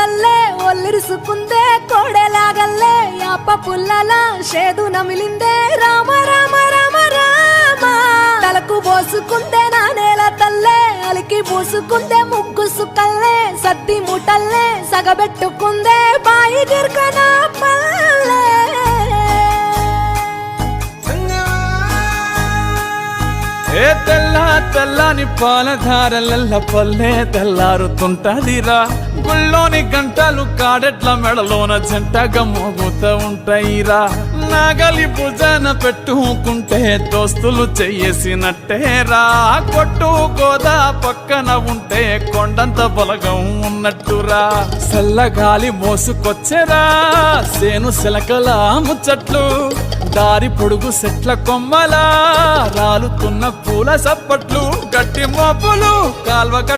తల్లే ఒల్లిరుసుకుందే కోడెలాగల్లే యాప పుల్లల షేదు నమిలిందే రామ రామ రామ రామ తలకు పోసుకుందే నా నేల తల్లే అలికి పూసుకుందే ముగ్గు సుకల్లే సద్ది ముటల్లే సగబెట్టుకుందే బాయి గిర్కన పల్లె ఏ తెల్ల తెల్లని పాలధారలల్ల పల్లె తెల్లారుతుంటదిరా గుళ్ళోని గంటలు కాడెట్ల మెడలోన జంటగా మోగుతూ ఉంటాయిరా నాగలి భుజాన పెట్టుకుంటే దోస్తులు చెయ్యేసినట్టేరా కొట్టు గోదా పక్కన ఉంటే కొండంత బలగం ఉన్నట్టురా చల్లగాలి మోసుకొచ్చెరా సేను శిలకల ముచ్చట్లు దారి పొడుగు సెట్ల కొమ్మలా రాలుతున్న పూల సప్పట్లు గట్టి మోపులు కాల్వ